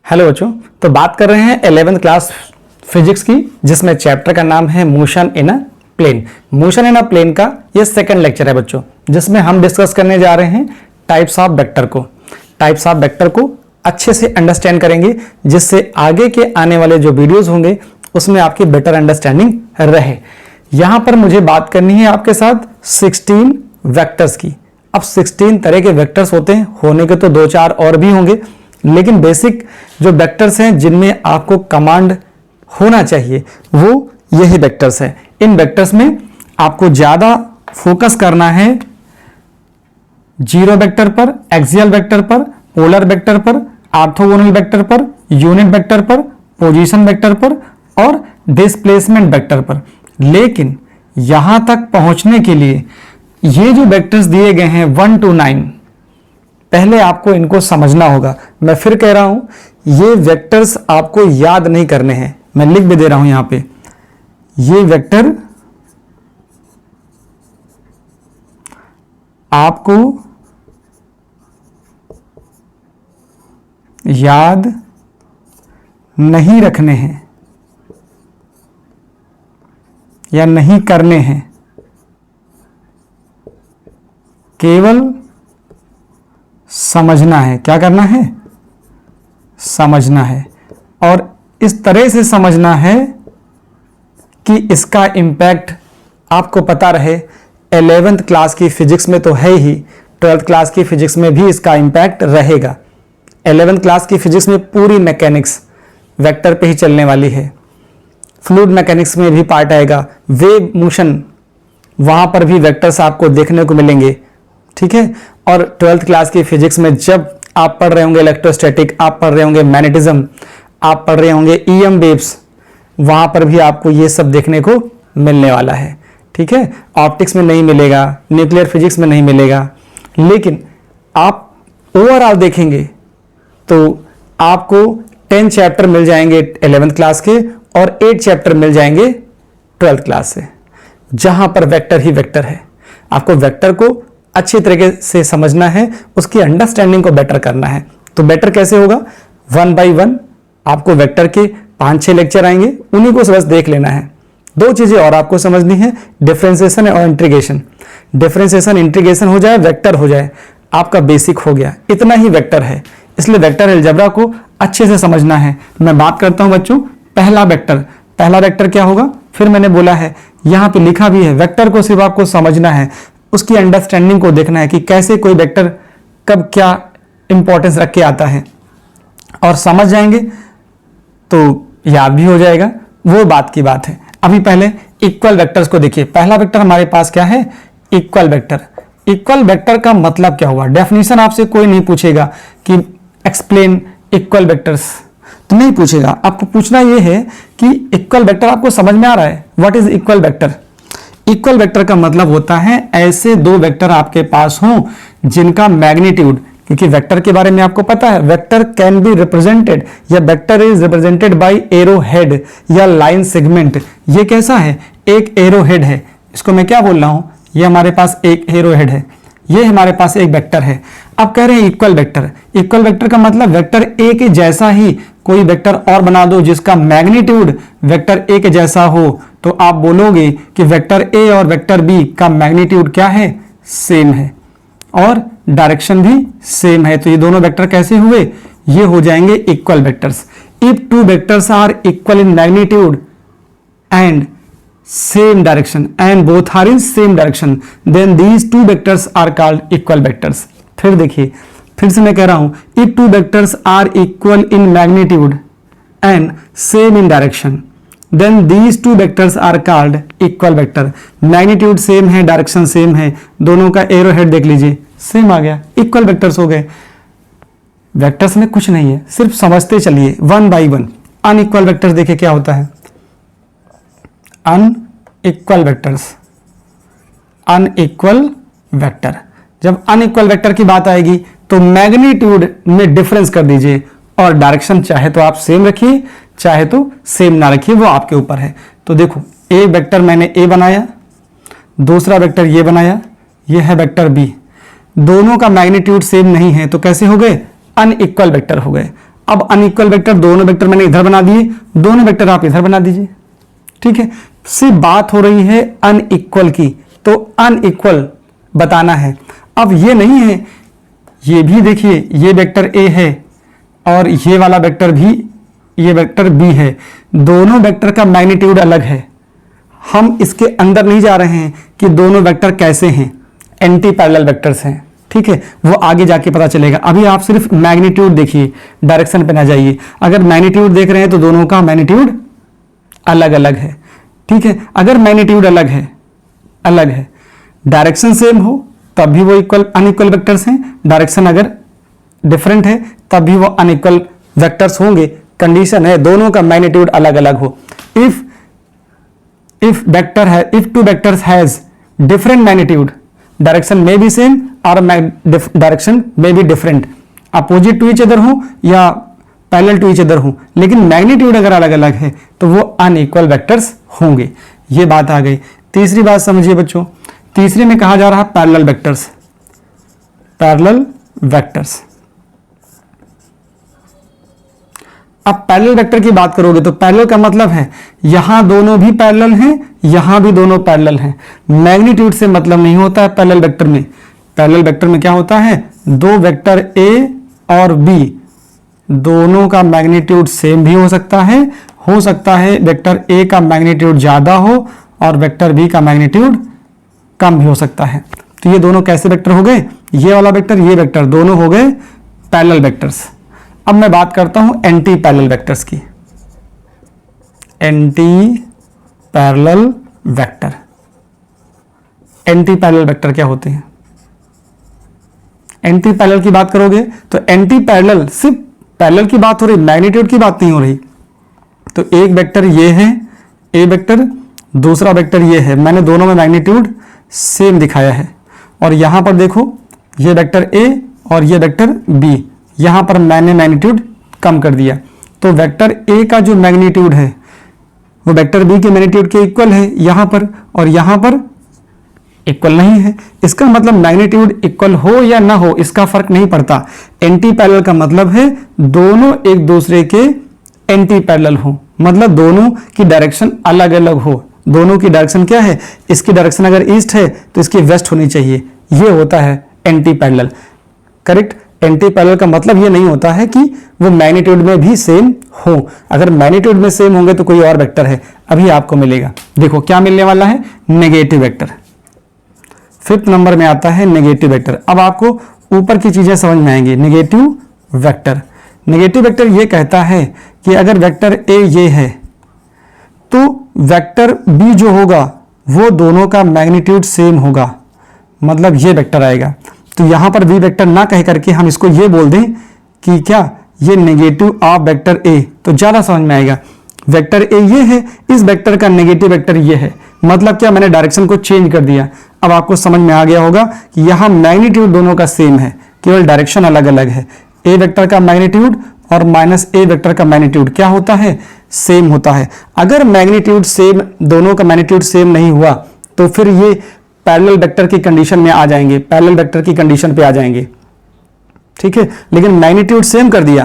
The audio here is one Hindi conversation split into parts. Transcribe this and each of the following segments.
हेलो बच्चों, तो बात कर रहे हैं 11th क्लास फिजिक्स की, जिसमें चैप्टर का नाम है motion in a plane. Motion in a plane का ये सेकंड लेक्चर है बच्चों, जिसमें हम डिस्कस करने जा रहे हैं टाइप्स ऑफ वेक्टर को। टाइप्स ऑफ वेक्टर को अच्छे से अंडरस्टैंड करेंगे, जिससे आगे के आने वाले जो वीडियोस होंगे उसमें आपकी बेटर अंडरस्टैंडिंग रहे। यहां पर मुझे बात करनी है आपके साथ 16 वेक्टर्स की। अब 16 तरह के वेक्टर्स होते हैं, होने के तो 2-4 और भी होंगे, लेकिन बेसिक जो वेक्टर्स हैं जिनमें आपको कमांड होना चाहिए वो यही वेक्टर्स हैं। इन वेक्टर्स में आपको ज्यादा फोकस करना है जीरो वेक्टर पर, एक्सियल वेक्टर पर, पोलर वेक्टर पर, ऑर्थोगोनल वेक्टर पर, यूनिट वेक्टर पर, पोजीशन वेक्टर पर और डिस्प्लेसमेंट वेक्टर पर। लेकिन यहां तक पहुंचने के लिए ये जो वेक्टर्स दिए गए हैं 1 to 9, पहले आपको इनको समझना होगा। मैं फिर कह रहा हूं, ये वेक्टर्स आपको याद नहीं करने हैं, मैं लिख भी दे रहा हूं यहां पे। ये वेक्टर आपको याद नहीं रखने हैं या नहीं करने हैं, केवल समझना है। क्या करना है? समझना है। और इस तरह से समझना है कि इसका इंपैक्ट आपको पता रहे। 11th क्लास की फिजिक्स में तो है ही, 12th क्लास की फिजिक्स में भी इसका इंपैक्ट रहेगा। 11th क्लास की फिजिक्स में पूरी मैकेनिक्स वेक्टर पे ही चलने वाली है। फ्लूइड मैकेनिक्स में भी पार्ट आएगा, वेव मोशन, वहां पर भी वेक्टर्स आपको देखने को मिलेंगे। ठीक है। और 12th क्लास की फिजिक्स में जब आप पढ़ रहे होंगे इलेक्ट्रोस्टैटिक, आप पढ़ रहे होंगे मैग्नेटिज्म, आप पढ़ रहे होंगे ईएम वेव्स, वहां पर भी आपको ये सब देखने को मिलने वाला है। ठीक है। ऑप्टिक्स में नहीं मिलेगा, न्यूक्लियर फिजिक्स में नहीं मिलेगा, लेकिन आप ओवरऑल देखेंगे तो आपको 10 चैप्टर मिल जाएंगे 11th क्लास के और 8 चैप्टर मिल जाएंगे 12th क्लास से, जहां पर वेक्टर ही वेक्टर है। आपको वेक्टर को अच्छी तरीके से समझना है, उसकी अंडरस्टैंडिंग को बेटर करना है। तो बेटर कैसे होगा? 1 by 1 आपको वेक्टर के 5-6 लेक्चर आएंगे, उन्हीं को बस देख लेना है। 2 चीजें और आपको समझनी है, डिफरेंशिएशन और इंटीग्रेशन। डिफरेंशिएशन इंटीग्रेशन हो जाए, वेक्टर हो जाए, आपका बेसिक हो गया। इतना ही वेक्टर है, इसलिए वेक्टर अलजेब्रा को अच्छे से समझना है। मैं बात करता हूं बच्चों पहला वेक्टर। पहला वेक्टर क्या होगा? फिर मैंने बोला है, यहां पे लिखा भी है, वेक्टर को सिर्फ आपको समझना है, उसकी अंडरस्टैंडिंग को देखना है कि कैसे कोई वेक्टर कब क्या इंपॉर्टेंस रख के आता है, और समझ जाएंगे तो याद भी हो जाएगा, वो बात की बात है। अभी पहले इक्वल वेक्टर्स को देखिए। पहला वेक्टर हमारे पास क्या है? Equal vector. इक्वल वेक्टर का मतलब क्या हुआ? डेफिनेशन आपसे कोई नहीं पूछेगा कि एक्सप्लेन इक्वल वेक्टर्स, तो नहीं पूछेगा। आपको पूछना यह है कि इक्वल वेक्टर आपको समझ में आ रहा है? What is equal vector? Equal vector का मतलब होता है ऐसे 2 वेक्टर आपके पास हों जिनका मैग्नीट्यूड, क्योंकि वेक्टर के बारे में आपको पता है, वेक्टर कैन बी रिप्रेजेंटेड या vector is represented by arrow head या लाइन सेगमेंट। ये कैसा है? एक एरो हेड है। इसको मैं क्या बोल रहा हूं? ये हमारे पास एक एरो हेड है, ये हमारे पास एक वेक्टर है। अब कह रहे हैं इक्वल वेक्टर। इक्वल वेक्टर का मतलब वेक्टर ए के जैसा ही कोई वेक्टर और बना दो जिसका मैग्नीट्यूड वेक्टर ए के जैसा हो, तो आप बोलोगे कि वेक्टर ए और वेक्टर बी का मैग्नीट्यूड क्या है? सेम है, और डायरेक्शन भी सेम है। तो ये दोनों वेक्टर कैसे हुए? ये हो जाएंगे equal vectors. If 2 vectors are equal in magnitude and same direction and both are in same direction, then these 2 vectors are called equal vectors. फिर देखिए, फिर से मैं कह रहा हूं, if 2 vectors are equal in magnitude and same in direction, then these 2 vectors are called equal vector. magnitude same है, डायरेक्शन सेम है, दोनों का एरो हेड देख लीजिए, सेम आ गया, इक्वल वेक्टर्स हो गए। वेक्टर्स में कुछ नहीं है, सिर्फ समझते चलिए 1 by 1। अनइक्वल वेक्टर्स देखिए क्या होता है? Unequal vectors, unequal vector. जब अनइक्वल वेक्टर की बात आएगी तो मैग्नीट्यूड में डिफरेंस कर दीजिए, और डायरेक्शन चाहे तो आप सेम रखिए, चाहे तो सेम ना रखिए, वो आपके ऊपर है। तो देखो, एक वेक्टर मैंने ए बनाया, दूसरा वेक्टर ये बनाया, ये है वेक्टर बी। दोनों का मैग्नीट्यूड सेम नहीं है तो कैसे हो गए? अनइक्वल वेक्टर हो गए। अब अनइक्वल वेक्टर, दोनों वेक्टर मैंने इधर बना दिए, दोनों वेक्टर आप इधर बना दीजिए। ठीक है, सिर्फ बात हो रही है अनइक्वल की, तो अनइक्वल बताना है। अब ये नहीं है, ये भी देखिए, ये वेक्टर ए है और ये वाला वेक्टर भी, ये वेक्टर बी है, दोनों वेक्टर का मैग्नीट्यूड अलग है। हम इसके अंदर नहीं जा रहे हैं कि दोनों वेक्टर कैसे हैं, एंटी पैरेलल वेक्टर्स हैं। ठीक है, वो आगे जाके पता चलेगा। अभी आप सिर्फ मैग्नीट्यूड देखिए, डायरेक्शन पे ना जाइए। अगर मैग्नीट्यूड देख रहे हैं तो दोनों का मैग्नीट्यूड अलग अलग है। ठीक है, अगर मैग्नीट्यूड अलग है, डायरेक्शन सेम हो तब भी वो इक्वल अनइक्वल वेक्टर्स हैं, डायरेक्शन अगर डिफरेंट है तब भी वो अनइक्वल वेक्टर्स होंगे। कंडीशन है दोनों का मैग्नीट्यूड अलग अलग हो। if two vectors has different magnitude, direction may be same or direction may be different, opposite to each other हो या पैरेलल टू ईच अदर हो, लेकिन मैग्नीट्यूड अगर अलग अलग है तो वो अनइक्वल वेक्टर्स होंगे। ये बात आ गई। तीसरी बात समझिए बच्चों, तीसरे में कहा जा रहा है पैरेलल वेक्टर्स। पैरेलल वेक्टर्स, अब पैरेलल वेक्टर की बात करोगे तो पैरेलल का मतलब है यहां दोनों भी पैरेलल हैं, यहां भी दोनों पैरेलल हैं। मैग्नीट्यूड से मतलब नहीं होता है पैरेलल वेक्टर में। पैरेलल वेक्टर में क्या होता है, दो वेक्टर ए और बी, दोनों का मैग्नीट्यूड सेम भी हो सकता है वेक्टर ए का मैग्नीट्यूड ज्यादा हो और वेक्टर बी का मैग्नीट्यूड कम भी हो सकता है। तो ये दोनों कैसे वेक्टर हो गए, ये वाला वेक्टर, ये वेक्टर, दोनों हो गए पैरेलल वेक्टर्स। अब मैं बात करता हूं एंटी पैरेलल वेक्टर्स की। Anti parallel vector, anti parallel vector क्या होते हैं? एंटी पैरेलल की बात करोगे तो एंटी पैरेलल, सिर्फ पैरेलल की बात हो रही, मैग्नीट्यूड की बात नहीं हो रही। तो एक वेक्टर ये है ए वेक्टर, दूसरा वेक्टर ये है, मैंने दोनों में मैग्नीट्यूड सेम दिखाया है। और यहां पर देखो, ये वेक्टर ए और ये वेक्टर बी, यहां पर मैंने मैग्नीट्यूड कम कर दिया। तो वेक्टर ए का जो मैग्नीट्यूड है वो वेक्टर बी के मैग्नीट्यूड के इक्वल है यहां पर, और यहां पर इक्वल नहीं है। इसका मतलब मैग्नीट्यूड इक्वल हो या ना हो इसका फर्क नहीं पड़ता। एंटी पैरेलल का मतलब है दोनों एक दूसरे के एंटी पैरेलल हो, मतलब दोनों की डायरेक्शन अलग अलग हो। दोनों की डायरेक्शन क्या है, इसकी डायरेक्शन अगर ईस्ट है तो इसकी वेस्ट होनी चाहिए, ये होता है anti parallel. Correct. Anti parallel का मतलब ये नहीं होता है कि वो मैग्नीट्यूड में भी सेम हो। अगर मैग्नीट्यूड में सेम होंगे तो कोई और वेक्टर है, अभी आपको मिलेगा। देखो क्या मिलने वाला है, नेगेटिव वेक्टर। 5th नंबर में आता है नेगेटिव वेक्टर। अब आपको ऊपर की चीजें समझ में आएंगी। नेगेटिव वेक्टर, नेगेटिव वेक्टर ये कहता है कि अगर वेक्टर ए ये है तो वेक्टर बी जो होगा वो दोनों का मैग्नीट्यूड सेम होगा, मतलब ये वेक्टर आएगा। तो यहां पर बी वेक्टर ना कह करके हम इसको ये बोल दें कि क्या, ये नेगेटिव ऑफ वेक्टर ए, तो ज्यादा समझ में आएगा। वेक्टर ए ये है, इस वेक्टर का नेगेटिव वेक्टर ये है, मतलब क्या, मैंने डायरेक्शन को चेंज कर दिया। अब आपको समझ में आ गया होगा कि यहां मैग्नीट्यूड दोनों का सेम है, केवल डायरेक्शन अलग अलग है। ए वेक्टर का मैग्नीट्यूड और माइनस ए वेक्टर का मैग्नीट्यूड क्या होता है, सेम होता है। अगर मैग्नीट्यूड सेम, दोनों का मैग्नीट्यूड सेम नहीं हुआ तो फिर ये पैरेलल वेक्टर की कंडीशन में आ जाएंगे, पैरेलल वेक्टर की कंडीशन पे आ जाएंगे। ठीक है, लेकिन मैग्नीट्यूड सेम कर दिया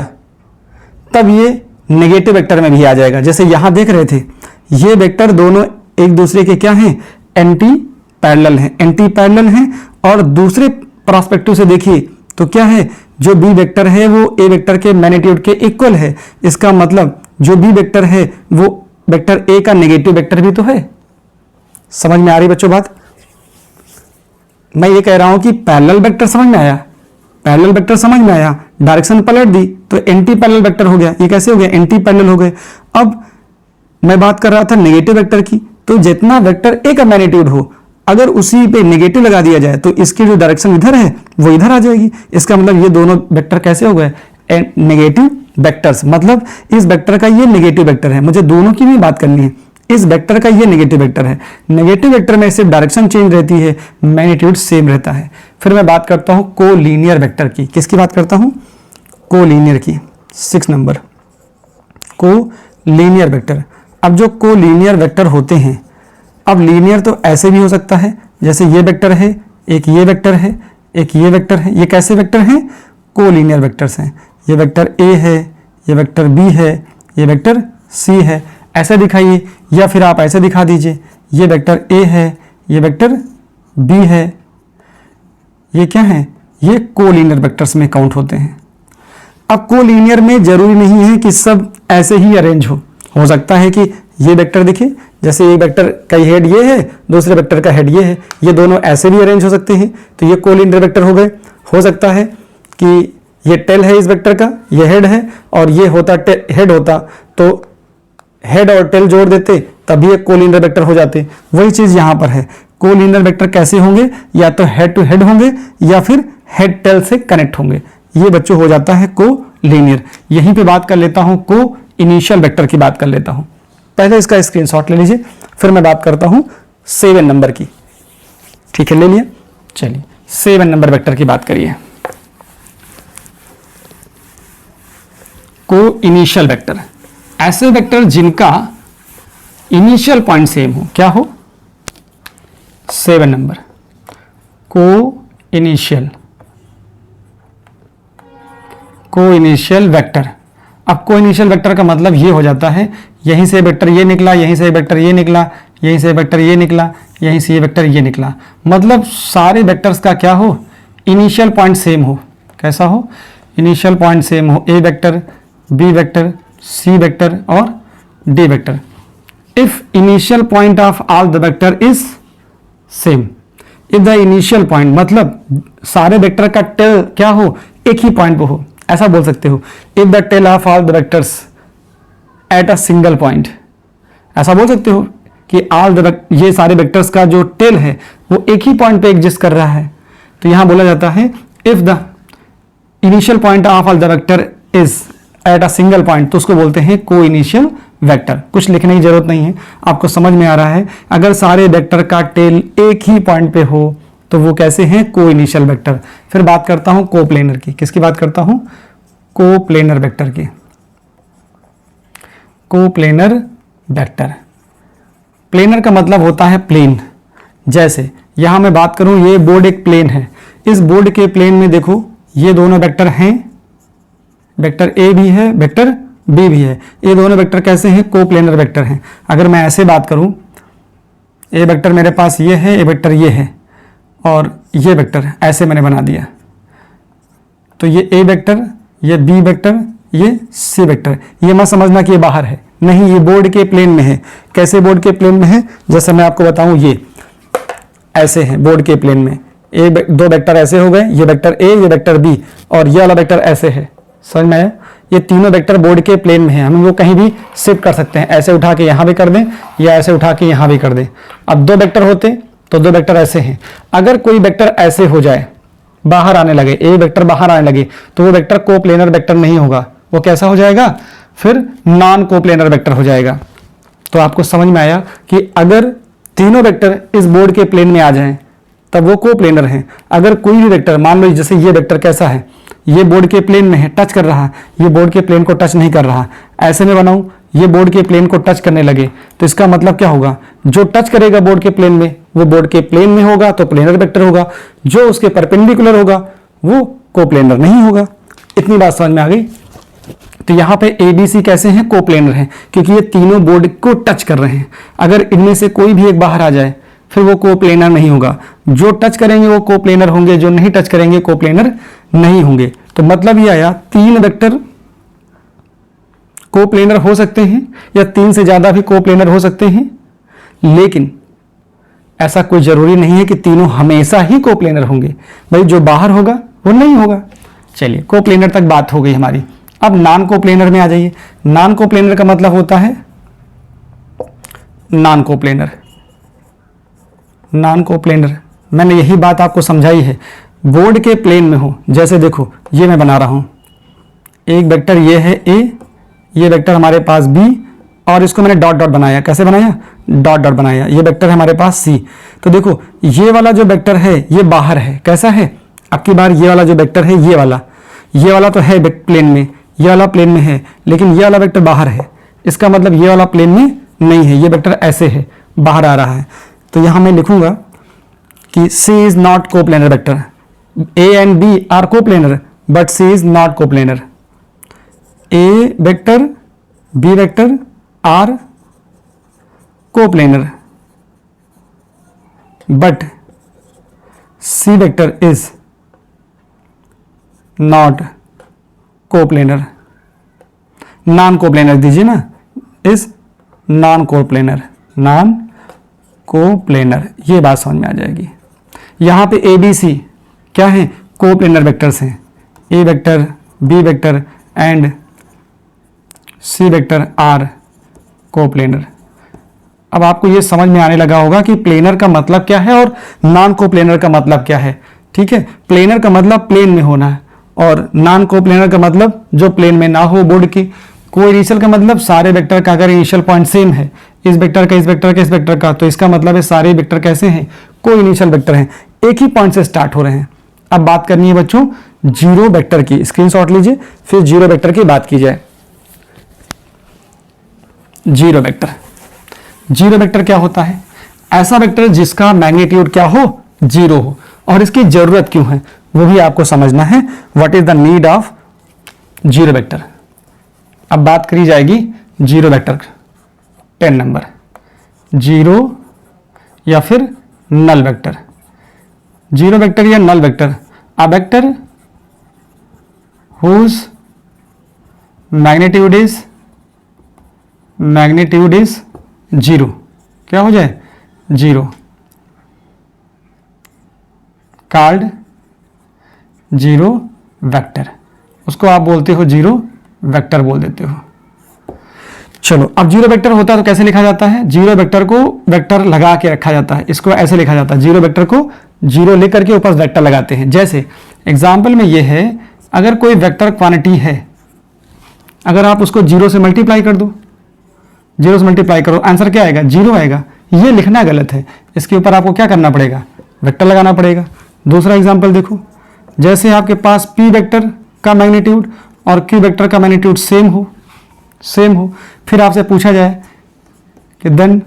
तब ये नेगेटिव वेक्टर में भी आ जाएगा। जैसे यहां देख रहे थे, ये वेक्टर दोनों एक दूसरे के क्या हैं, एंटी पैरेलल हैं, एंटी पैरेलल हैं। और दूसरे पर्सपेक्टिव से देखिए तो क्या है, जो बी वेक्टर है वो ए वेक्टर के मैग्नीट्यूड के इक्वल है। इसका मतलब जो बी वेक्टर है वो वेक्टर ए का नेगेटिव वेक्टर भी तो है। समझ में आ रही बच्चों बात? मैं ये कह रहा हूं कि पैरेलल वेक्टर समझ में आया, पैरेलल वेक्टर समझ में आया, डायरेक्शन पलट दी तो एंटी पैरेलल वेक्टर हो गया। ये कैसे हो गया, एंटी पैरेलल हो गए। अब मैं बात कर रहा था नेगेटिव वेक्टर की, तो जितना वेक्टर ए का मैग्नीट्यूड हो अगर उसी पे नेगेटिव लगा दिया जाए तो इसकी जो डायरेक्शन इधर है वो इधर आ जाएगी। इसका मतलब ये दोनों वेक्टर कैसे हो गए, नेगेटिव वेक्टर्स। मतलब इस वेक्टर का ये नेगेटिव वेक्टर है, मुझे दोनों की भी बात करनी है। इस वेक्टर का ये नेगेटिव वेक्टर है, नेगेटिव वेक्टर में सिर्फ डायरेक्शन चेंज रहती है, मैग्नीट्यूड सेम रहता है। फिर मैं बात करता हूं कोलीनियर वेक्टर की। किसकी बात करता हूं, कोलीनियर की। 6 नंबर, कोलीनियर वेक्टर। अब जो कोलीनियर वेक्टर होते हैं, अब लीनियर तो ऐसे भी हो सकता है, जैसे ये वेक्टर है, एक ये वेक्टर है, एक ये वेक्टर है। ये कैसे वेक्टर हैं, कोलीनियर वेक्टर्स हैं। ये वेक्टर ए है, ये वेक्टर बी है, ये वेक्टर सी है, ऐसे दिखाइए। या फिर आप ऐसे दिखा दीजिए, ये वेक्टर ए है, ये वेक्टर बी है। ये क्या है? ये कोलिनियर वेक्टर्स में काउंट होते हैं। अब कोलिनियर में जरूरी नहीं है कि सब ऐसे ही अरेंज हो सकता है कि ये वेक्टर दिखे, जैसे एक वेक्टर का हेड ये है, दूसरे वेक्टर का हेड ये है, ये दोनों ऐसे भी अरेंज हो सकते हैं, तो ये कोलिनियर वेक्टर हो गए। हो सकता है कि ये टेल है इस वेक्टर का, ये हेड है, और ये होता हेड होता तो हेड और टेल जोड़ देते, तभी एक कोलिनियर वेक्टर हो जाते। वही चीज यहां पर है। कोलिनियर वेक्टर कैसे होंगे? या तो हेड टू हेड होंगे या फिर हेड टेल से कनेक्ट होंगे। ये बच्चों हो जाता है कोलिनियर। यहीं पे बात कर लेता हूं, को इनिशियल वेक्टर की बात कर लेता हूं। पहले इसका स्क्रीनशॉट ले लीजिए, फिर मैं बात करता हूं 7 नंबर की। ठीक है, ले लिया। चलिए 7 नंबर वेक्टर की बात करिए। को इनिशियल वेक्टर, ऐसे वेक्टर जिनका इनिशियल पॉइंट सेम हो। क्या हो? 7 नंबर को इनिशियल वेक्टर। अब को इनिशियल वेक्टर का मतलब ये हो जाता है, यहीं से वेक्टर ये निकला, यहीं से वेक्टर ये निकला, यहीं से वेक्टर ये निकला, यहीं से ये वेक्टर ये निकला। मतलब सारे वेक्टर्स का क्या हो? इनिशियल पॉइंट सेम हो। कैसा हो? इनिशियल पॉइंट सेम हो। ए vector, B vector, C vector और D vector. If initial point of all the vector is same. If the initial point मतलब सारे वेक्टर का टेल क्या हो? एक ही पॉइंट पे हो, ऐसा बोल सकते हो। If the tail of all the vectors at a single point, ऐसा बोल सकते हो कि ऑल द ये सारे वेक्टर्स का जो टेल है वो एक ही पॉइंट पे एग्जिस्ट कर रहा है। तो यहां बोला जाता है if the initial point of all the vector is eight a single point, तो उसको बोलते हैं को इनिशियल वेक्टर। कुछ लिखने की जरूरत नहीं है, आपको समझ में आ रहा है। अगर सारे वेक्टर का टेल एक ही पॉइंट पे हो तो वो कैसे हैं? को इनिशियल वेक्टर। फिर बात करता हूं कोप्लेनर की। किसकी बात करता हूं? कोप्लेनर वेक्टर की। कोप्लेनर वेक्टर, प्लेनर का मतलब होता है प्लेन। जैसे यहां मैं बात करूं, ये बोर्ड एक प्लेन है। इस बोर्ड के प्लेन में देखो ये दोनों वेक्टर हैं, वेक्टर ए भी है, वेक्टर बी भी है। ये दोनों वेक्टर कैसे हैं? कोप्लेनर वेक्टर हैं। अगर मैं ऐसे बात करूं, ए वेक्टर मेरे पास ये है, ए वेक्टर ये है, और ये वेक्टर ऐसे मैंने बना दिया, तो ये ए वेक्टर, ये बी वेक्टर, ये सी वेक्टर। ये मत समझना कि ये बाहर है, नहीं, ये बोर्ड के प्लेन में है। कैसे बोर्ड के प्लेन में है? जैसे मैं आपको बताऊं, ये ऐसे है बोर्ड के प्लेन में। दो वेक्टर ऐसे हो गए, ये वेक्टर ए, ये वेक्टर बी, और ये वाला वेक्टर ऐसे है। समझ में आया? ये तीनों वेक्टर बोर्ड के प्लेन में है। हम वो कहीं भी शिफ्ट कर सकते हैं, ऐसे उठा के यहां भी कर दें या ऐसे उठा के यहां भी कर दें। अब दो वेक्टर होते तो दो वेक्टर ऐसे हैं। अगर कोई वेक्टर ऐसे हो जाए, बाहर आने लगे, ए वेक्टर बाहर आने लगे, तो वो वेक्टर कोप्लेनर वेक्टर नहीं होगा। वो कैसा हो जाएगा? फिर नॉन कोप्लेनर वेक्टर हो जाएगा। तो आपको समझ में आया कि अगर तीनों वेक्टर इस बोर्ड के प्लेन में आ जाएं तब वो कोप्लेनर हैं। अगर कोई भी वेक्टर, मान लो जैसे ये वेक्टर कैसा है, ये बोर्ड के प्लेन में है, टच कर रहा है, ये बोर्ड के प्लेन को टच नहीं कर रहा, ऐसे में बनाऊं, ये बोर्ड के प्लेन को टच करने लगे, तो इसका मतलब क्या होगा? जो टच करेगा बोर्ड के प्लेन में वो बोर्ड के प्लेन में होगा तो प्लेनर वेक्टर होगा, जो उसके परपेंडिकुलर होगा वो कोप्लेनर नहीं होगा। इतनी बात समझ में आ गई? तो यहाँ पे ए बी सी कैसे हैं? कोप्लेनर हैं, क्योंकि ये तीनों बोर्ड को टच कर रहे हैं। अगर इनमें से कोई भी एक बाहर आ जाए फिर वो कोप्लेनर नहीं होगा। जो टच करेंगे वो कोप्लेनर होंगे, जो नहीं टच करेंगे कोप्लेनर नहीं होंगे। तो मतलब ये आया, तीन वेक्टर कोप्लेनर हो सकते हैं या तीन से ज्यादा भी कोप्लेनर हो सकते हैं, लेकिन ऐसा कोई जरूरी नहीं है कि तीनों हमेशा ही कोप्लेनर होंगे। भाई जो बाहर होगा वो नहीं होगा। चलिए, कोप्लेनर तक बात हो गई हमारी। अब नॉन कोप्लेनर में आ जाइए। नॉन कोप्लेनर का मतलब होता है नॉन कोप्लेनर। नॉन कोप्लेनर, मैंने यही बात आपको समझाई है। बोर्ड के प्लेन में हो, जैसे देखो ये मैं बना रहा हूं, एक वेक्टर ये है ए, ये वेक्टर हमारे पास बी, और इसको मैंने डॉट डॉट बनाया। कैसे बनाया? डॉट डॉट बनाया। ये वेक्टर है हमारे पास सी। तो देखो ये वाला जो वेक्टर है ये बाहर है। कैसा है? अब की बार ये वाला जो वेक्टर है, ये वाला तो है प्लेन में, ये वाला प्लेन में है, लेकिन ये वाला वेक्टर बाहर है। इसका मतलब ये वाला प्लेन में नहीं है, ये वेक्टर ऐसे है, बाहर आ रहा है। तो यहां मैं लिखूंगा कि C is not coplanar vector. A and B are coplanar but C is not coplanar. A vector B vector are coplanar, but C vector is not coplanar, non coplanar दीजिए ना, is non coplanar, non coplanar, ये बात समझ में आ जाएगी। यहां पे ए बी सी क्या है, कोप्लेनर वेक्टर्स हैं, A vector B vector and C vector are coplanar. अब आपको ये समझ में आने लगा होगा कि प्लेनर का मतलब क्या है और नॉन कोप्लेनर का मतलब क्या है। ठीक है, प्लेनर का मतलब प्लेन में होना है और नॉन कोप्लेनर का मतलब जो प्लेन में ना हो बोर्ड की। को इनिशियल का मतलब सारे वेक्टर का अगर इनिशियल पॉइंट सेम है, इस वेक्टर का, इस वेक्टर का, इस वेक्टर का, तो इसका मतलब है सारे वेक्टर कैसे हैं, को इनिशियल वेक्टर हैं, एक ही पॉइंट से स्टार्ट हो रहे हैं। अब बात करनी है बच्चों जीरो वेक्टर की, स्क्रीनशॉट लीजिए, फिर जीरो वेक्टर की बात की जाए। जीरो वेक्टर, जीरो वेक्टर क्या होता है, ऐसा वेक्टर जिसका मैग्नीट्यूड क्या हो, जीरो हो, और इसकी जरूरत क्यों है वो भी आपको समझना है। What is the need of zero vector. अब बात करी जाएगी जीरो वेक्टर 10 नंबर, जीरो या फिर नल वेक्टर। जीरो वेक्टर या null vector, a vector whose magnitude is zero, क्या हो जाए, जीरो, कॉल्ड जीरो वेक्टर, उसको आप बोलते हो जीरो वेक्टर बोल देते हो। चलो, अब जीरो वेक्टर होता है तो कैसे लिखा जाता है, जीरो वेक्टर को वेक्टर लगा के रखा जाता है, इसको ऐसे लिखा जाता है, जीरो वेक्टर को जीरो लेकर के ऊपर वेक्टर लगाते हैं। जैसे एग्जाम्पल में ये है, अगर कोई वेक्टर क्वांटिटी है, अगर आप उसको जीरो से मल्टीप्लाई कर दो, जीरो से मल्टीप्लाई करो, आंसर क्या आएगा, जीरो आएगा। ये लिखना गलत है, इसके ऊपर आपको क्या करना पड़ेगा, वेक्टर लगाना पड़ेगा। दूसरा एग्जाम्पल देखो, जैसे आपके पास पी वेक्टर का मैग्नीट्यूड और क्यू वेक्टर का मैग्नीट्यूड सेम हो, फिर आपसे पूछा जाए कि then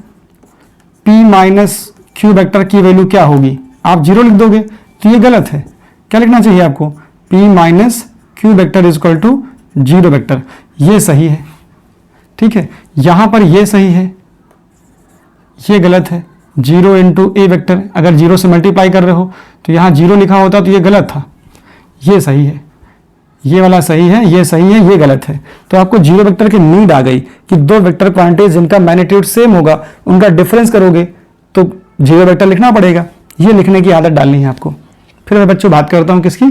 P minus Q vector की वैल्यू क्या होगी, आप जीरो लिख दोगे तो ये गलत है। क्या लिखना चाहिए आपको, P minus Q vector is equal to zero vector, ये सही है। ठीक है, यहां पर ये सही है, ये गलत है। जीरो इंटू ए वेक्टर, अगर जीरो से मल्टीप्लाई कर रहे हो तो यहां जीरो लिखा होता तो ये गलत था, ये सही है, ये वाला सही है, ये सही है, ये गलत है। तो आपको जीरो वेक्टर की नीड आ गई कि दो वेक्टर क्वांटिटीज जिनका मैग्नीट्यूड सेम होगा उनका डिफरेंस करोगे तो जीरो वेक्टर लिखना पड़ेगा। ये लिखने की आदत डालनी है आपको। फिर मैं बच्चों बात करता हूं किसकी,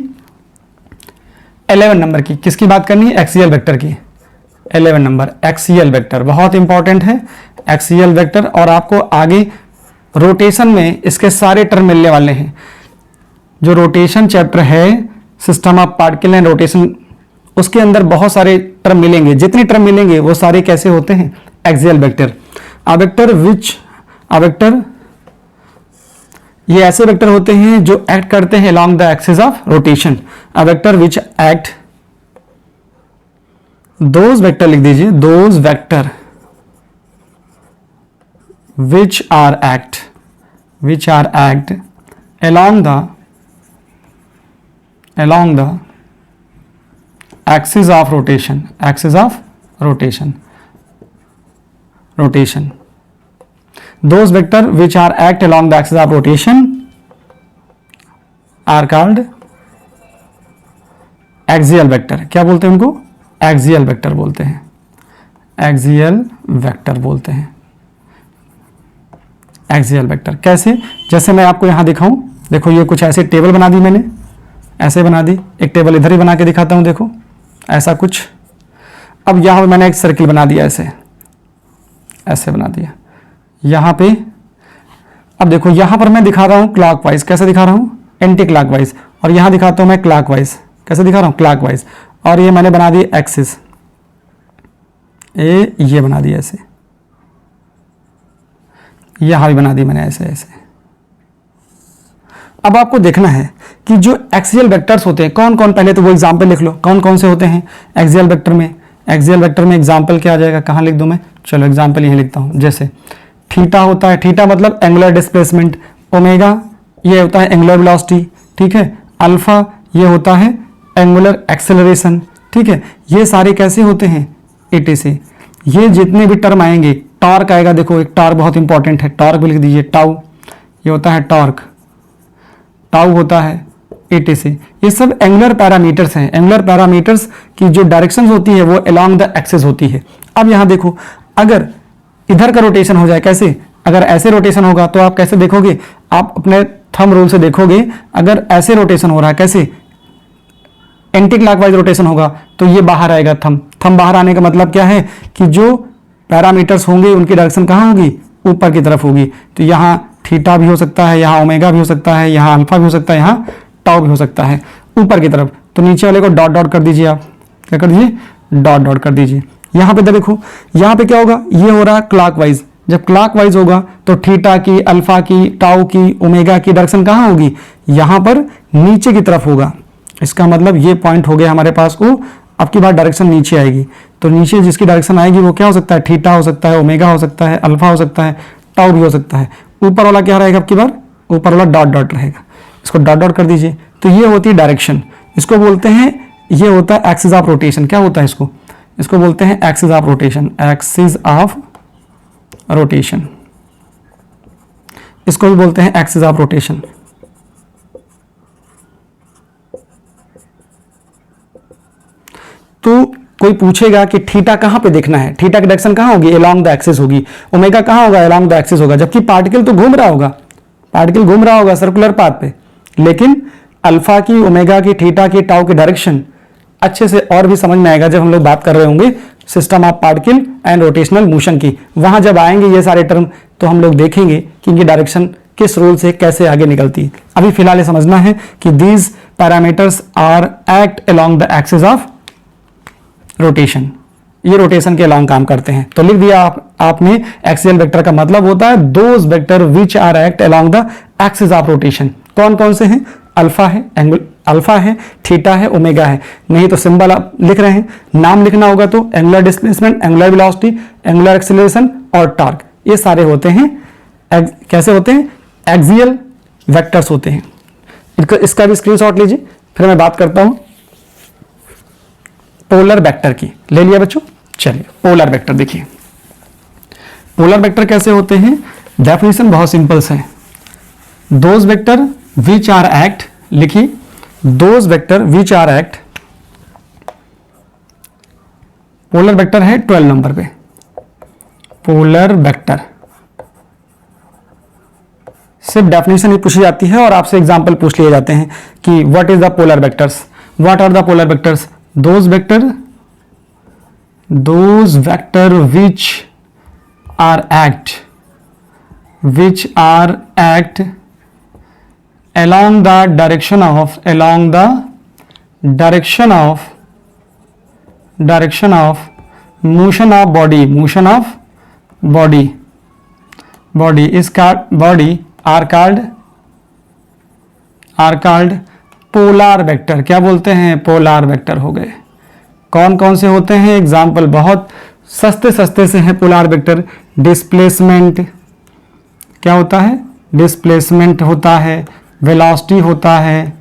11 नंबर की। किसकी बात करनी है, एक्सियल वेक्टर की। 11 नंबर एक्सियल वेक्टर बहुत इंपॉर्टेंट है, एक्सियल वेक्टर। और आपको आगे रोटेशन में इसके सारे टर्म मिलने वाले हैं। जो रोटेशन चैप्टर है, system of particle and rotation, उसके अंदर बहुत सारे टर्म मिलेंगे। जितने टर्म मिलेंगे वो सारे कैसे होते हैं, एक्सियल वेक्टर। अ वेक्टर ये ऐसे वेक्टर होते हैं जो एक्ट करते हैं along the axis of rotation. A vector which act, those vector लिख दीजिए, those vector which are act along the axis of rotation, those vector which are act along the axis of rotation are called axial vector। क्या बोलते हैं उनको, axial vector बोलते हैं, axial vector बोलते हैं। एक्सियल वेक्टर कैसे, जैसे मैं आपको यहां दिखाऊं, देखो ये कुछ ऐसे टेबल बना दी मैंने, ऐसे बना दी, एक टेबल इधर ही बना के दिखाता हूं, देखो ऐसा कुछ। अब यहां पर मैंने एक सर्किल बना दिया, ऐसे बना दिया यहां पे। अब देखो यहां पर मैं दिखा रहा हूं क्लॉकवाइज, कैसे दिखा रहा हूं, एंटी क्लॉकवाइज, और यहां दिखाता हूं मैं क्लॉकवाइज, कैसे दिखा रहा हूं, क्लॉकवाइज। और ये मैंने बना दी एक्सिस, ये बना दिया ऐसे, यहां भी बना दी मैंने ऐसे। अब आपको देखना है कि जो एक्सियल वेक्टर्स होते हैं कौन कौन, पहले तो वो एग्जांपल लिख लो कौन कौन से होते हैं एक्सियल वेक्टर में। एक्सियल वेक्टर में एग्जांपल क्या आ जाएगा, कहां लिख दूं मैं, चलो एग्जांपल यहीं लिखता हूं। जैसे थीटा होता है, थीटा मतलब एंगुलर डिस्प्लेसमेंट, ओमेगा ये होता है एंगुलर वेलोसिटी, ठीक है, अल्फा ये होता है एंगुलर एक्सेलरेशन, ठीक है, ये सारे कैसे होते हैं, एटे से। ये जितने भी टर्म आएंगे, टॉर्क आएगा, देखो एक टॉर्क बहुत इंपॉर्टेंट है, टॉर्क भी लिख दीजिए, टाउ, ये होता है टॉर्क, टाउ होता है एटे से। ये सब एंगुलर पैरामीटर्स हैं। एंगुलर पैरामीटर्स की जो डायरेक्शंस होती है वो अलोंग द एक्सिस होती है। अब यहाँ देखो, अगर इधर का रोटेशन हो जाए, कैसे, अगर ऐसे रोटेशन होगा तो आप कैसे देखोगे, आप अपने थंब रूल से देखोगे, अगर ऐसे रोटेशन हो रहा है, कैसे, एंटी क्लॉकवाइज रोटेशन होगा तो ये बाहर आएगा थंब बाहर आने का मतलब क्या है कि जो पैरामीटर्स होंगे उनकी डायरेक्शन कहाँ होगी, ऊपर की तरफ होगी। तो यहाँ थीटा भी हो सकता है, यहाँ ओमेगा भी हो सकता है, यहाँ अल्फा भी हो सकता है, यहाँ टाउ भी हो सकता है, ऊपर की तरफ। तो नीचे वाले को डॉट डॉट कर दीजिए, आप क्या कर दीजिए, डॉट डॉट कर दीजिए। यहाँ पे देखो, यहाँ पे क्या होगा, ये हो रहा है क्लॉकवाइज। जब क्लॉकवाइज होगा तो थीटा की, अल्फा की, टाउ की, ओमेगा की डायरेक्शन कहाँ होगी, यहाँ पर नीचे की तरफ होगा। इसका मतलब ये पॉइंट हो गया हमारे पास को, अब की बार डायरेक्शन नीचे आएगी। तो नीचे जिसकी डायरेक्शन आएगी वो क्या हो सकता है, थीटा हो सकता है, ओमेगा हो सकता है, अल्फा हो सकता है, टाउ भी हो सकता है। ऊपर वाला क्या रहेगा, अब की बार ऊपर वाला डॉट डॉट रहेगा, इसको डॉट डॉट कर दीजिए। तो ये होती है डायरेक्शन, इसको बोलते हैं, ये होता है एक्सिस ऑफ रोटेशन। क्या होता है इसको, इसको बोलते हैं axis of rotation, axis of rotation, इसको भी बोलते हैं एक्सिस ऑफ रोटेशन। तो कोई पूछेगा कि थीटा कहां पे देखना है, थीटा की डायरेक्शन कहां होगी, अलोंग द एक्सिस होगी, ओमेगा कहां होगा, अलोंग द एक्सिस होगा, जबकि पार्टिकल तो घूम रहा होगा, पार्टिकल घूम रहा होगा सर्कुलर पाथ पे, लेकिन अल्फा की, ओमेगा की, थीटा की, टाउ की डायरेक्शन अच्छे से और भी समझ में आएगा जब हम लोग बात कर रहे होंगे system of particle and rotational motion की। वहां जब आएंगे ये सारे टर्म तो हम लोग देखेंगे कि इनकी डायरेक्शन किस रूल से कैसे आगे निकलती है। अभी फिलहाल ये समझना है कि these parameters are act along the axis of rotation, ये रोटेशन के अलोंग काम करते हैं। तो लिख दिया आपने, एक्सियल वेक्टर का मतलब होता है those vector which are act along the axis of rotation. कौन कौन से हैं, अल्फा है, अल्फा है, थीटा है, ओमेगा है। नहीं तो सिंबल आप लिख रहे हैं, नाम लिखना होगा तो angular displacement, angular velocity, angular acceleration और टॉर्क, ये सारे होते हैं कैसे होते हैं, एक्सियल वेक्टर्स होते हैं। इसका भी स्क्रीनशॉट लीजिए, फिर मैं बात करता हूं पोलर वेक्टर की। ले लिया बच्चों, चलिए पोलर वेक्टर देखिए। पोलर वेक्टर कैसे होते हैं, डेफिनेशन बहुत सिंपल है, those vector which are act, लिखिए those vector which are act, polar vector है 12 नंबर पे, पोलर वेक्टर सिर्फ डेफिनेशन ही पूछी जाती है और आपसे एग्जांपल पूछ लिए जाते हैं कि what is the polar vectors, what are the polar vectors, those vector which are act along the direction of motion of body is are called polar vector. क्या बोलते हैं, पोलार वेक्टर हो गए। कौन कौन से होते हैं, एग्जाम्पल बहुत सस्ते से हैं पोलार वेक्टर। डिस्प्लेसमेंट, क्या होता है, डिस्प्लेसमेंट होता है, वेलोसिटी होता है,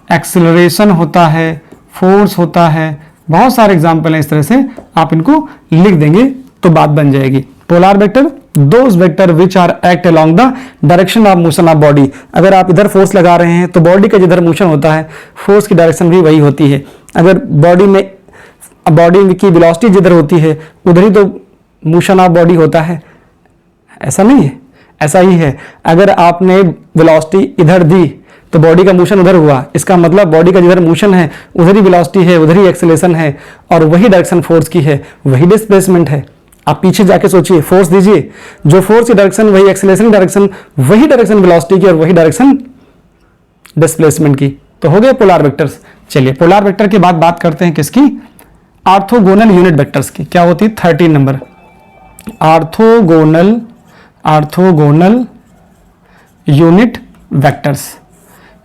एक्सेलरेशन होता है, फोर्स होता है, बहुत सारे एग्जाम्पल हैं। इस तरह से आप इनको लिख देंगे तो बात बन जाएगी। Polar vector those vector which are act along the direction of motion of body. अगर आप इधर फोर्स लगा रहे हैं तो बॉडी का जिधर मोशन होता है फोर्स की डायरेक्शन भी वही होती है। अगर बॉडी की वेलोसिटी जिधर होती है उधर ही तो मोशन ऑफ बॉडी होता है, ऐसा नहीं है, ऐसा ही है। अगर आपने वेलोसिटी इधर दी तो बॉडी का मोशन उधर हुआ, इसका मतलब बॉडी का जिधर मोशन है उधर ही वेलोसिटी है, उधर ही एक्सेलरेशन है और वही डायरेक्शन फोर्स की है, वही डिस्प्लेसमेंट है। आप पीछे जाके सोचिए, फोर्स दीजिए, जो फोर्स की डायरेक्शन वही एक्सेलरेशन की डायरेक्शन, वही डायरेक्शन वेलोसिटी की और वही डायरेक्शन डिस्प्लेसमेंट की, तो हो गए पोलार वेक्टर्स। चलिए पोलार वेक्टर के बाद बात करते हैं किसकी, ऑर्थोगोनल यूनिट वेक्टर्स की। क्या होती है, 13 number, orthogonal unit vectors.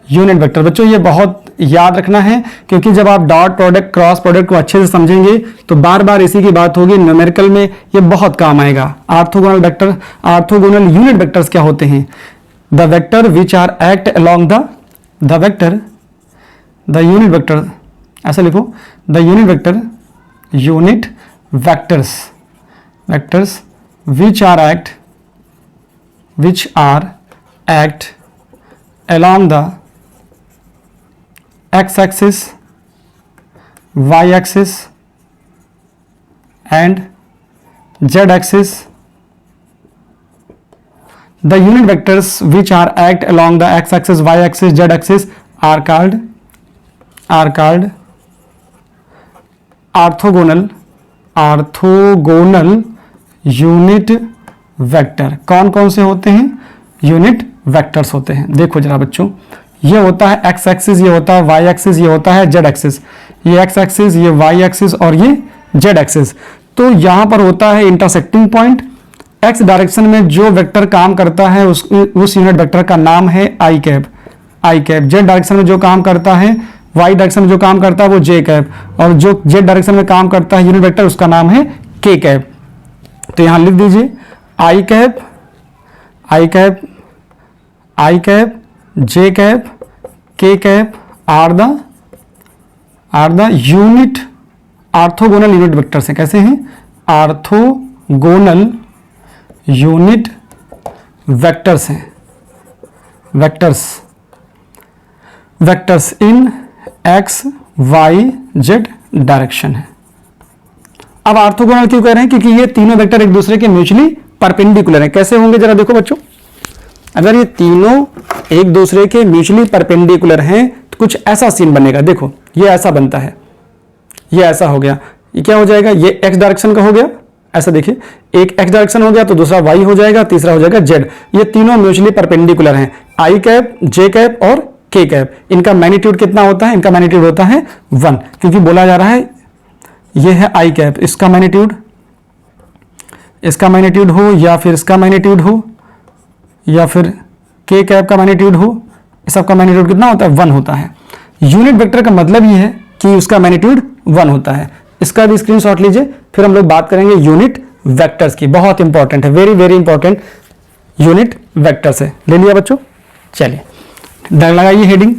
Unit vector बच्चों ये बहुत याद रखना है, क्योंकि जब आप डॉट प्रोडक्ट क्रॉस प्रोडक्ट को अच्छे से समझेंगे तो बार बार इसी की बात होगी, न्यूमेरिकल में ये बहुत काम आएगा। Orthogonal vector, orthogonal unit vectors क्या होते हैं, the vector which are act along the vector, the unit vector ऐसा लिखो, the unit vector, unit vectors which are act along the x-axis, y-axis and z-axis. The unit vectors which are act along the x-axis, y-axis, z-axis are called orthogonal unit vector. कौन कौन से होते हैं? यूनिट वेक्टर्स होते हैं। देखो जरा बच्चों, ये होता है एक्स एक्सिस, ये होता है वाई एक्सिस, ये होता है जेड एक्सिस। ये एक्स एक्सिस, ये वाई एक्सिस और ये जेड एक्सिस। तो यहां पर होता है इंटरसेक्टिंग पॉइंट। एक्स डायरेक्शन में जो वेक्टर काम करता है उस यूनिट वेक्टर का नाम है आई कैप। जेड डायरेक्शन में जो काम करता है, वाई डायरेक्शन में जो काम करता है वो जे कैप, और जो जेड डायरेक्शन में काम करता है यूनिट वेक्टर उसका नाम है के कैप। तो यहां लिख दीजिए I cap, J cap, K cap are the unit orthogonal unit vectors हैं। कैसे हैं? ऑर्थोगोनल यूनिट वेक्टर्स हैं। Vectors in X Y Z direction है। अब ऑर्थोगोनल क्यों कह रहे हैं? क्योंकि ये तीनों वेक्टर एक दूसरे के म्यूचुअली परपेंडिकुलर हैं। कैसे होंगे जरा देखो बच्चों, अगर ये तीनों एक दूसरे के म्यूचुअली परपेंडिकुलर हैं तो कुछ ऐसा सीन बनेगा। देखो ये ऐसा बनता है, ये ऐसा हो गया, ये क्या हो जाएगा? ये एक्स डायरेक्शन का हो गया। ऐसा देखिए, एक एक्स डायरेक्शन हो गया तो दूसरा वाई हो जाएगा, तीसरा हो जाएगा जेड। ये तीनों म्यूचुअली परपेंडिकुलर हैं, आई कैप, जे कैप और के कैप। इनका मैग्नीट्यूड कितना होता है? इनका मैग्नीट्यूड होता है 1, क्योंकि बोला जा रहा है ये है आई कैप, इसका मैग्नीट्यूड हो या फिर इसका मैग्नीट्यूड हो या फिर के कैप का मैग्नीट्यूड हो, सबका मैग्नीट्यूड कितना होता है? 1 होता है। यूनिट वेक्टर का मतलब ये है कि उसका मैग्नीट्यूड 1 होता है। इसका भी स्क्रीनशॉट लीजिए, फिर हम लोग बात करेंगे यूनिट वेक्टर्स की। बहुत इंपॉर्टेंट है, very very important unit vectors है। ले लिया बच्चों? चलिए लगाइए हेडिंग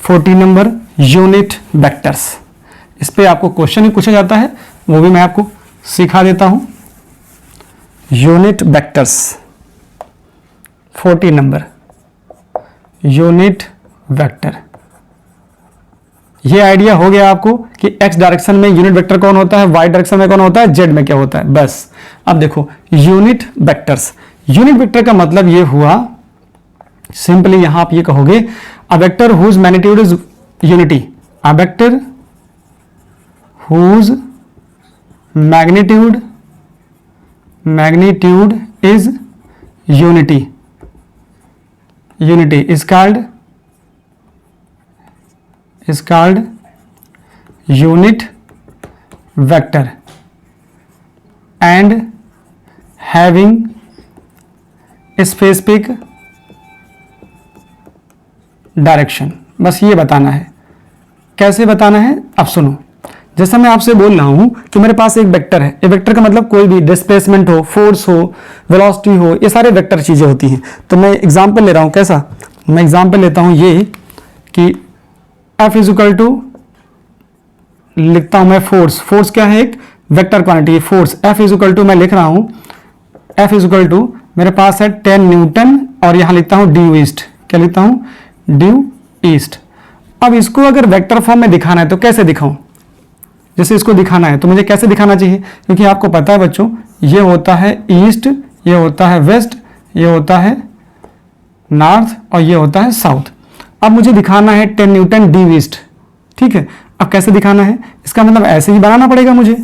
14 नंबर यूनिट वेक्टर्स। इस पे आपको क्वेश्चन भी पूछा जाता है, वो भी मैं आपको सिखा देता हूं। Unit vectors 14 number unit vector. ये आइडिया हो गया आपको कि एक्स डायरेक्शन में यूनिट वेक्टर कौन होता है, वाई डायरेक्शन में कौन होता है, जेड में क्या होता है। बस अब देखो यूनिट वेक्टर्स। यूनिट वेक्टर का मतलब ये हुआ, सिंपली यहां आप ये कहोगे a vector whose magnitude is unity, a vector whose magnitude is unity is called unit vector and having specific direction। बस ये बताना है। कैसे बताना है अब सुनो। जैसा मैं आपसे बोल रहा हूं कि मेरे पास एक वेक्टर है। ये वेक्टर का मतलब कोई भी डिस्प्लेसमेंट हो, फोर्स हो, वेलोसिटी हो, ये सारे वेक्टर चीजें होती हैं। तो मैं एग्जांपल ले रहा हूं। कैसा? मैं एग्जांपल लेता हूं ये कि F इक्वल टू, लिखता हूं मैं फोर्स क्या है? एक vector quantity force. F equal to मैं लिख रहा हूं, F इक्वल टू मेरे पास है 10 न्यूटन और यहां लिखता हूं ड्यू ईस्ट। क्या लिखता हूं? Due east. अब इसको अगर वेक्टर फॉर्म में दिखाना है तो कैसे दिखाऊं? जैसे इसको दिखाना है तो मुझे कैसे दिखाना चाहिए? क्योंकि आपको पता है बच्चों, ये होता है ईस्ट, ये होता है वेस्ट, ये होता है नॉर्थ और ये होता है साउथ। अब मुझे दिखाना है 10 न्यूटन ड्यू ईस्ट। ठीक है, अब कैसे दिखाना है? इसका मतलब ऐसे ही बनाना पड़ेगा मुझे,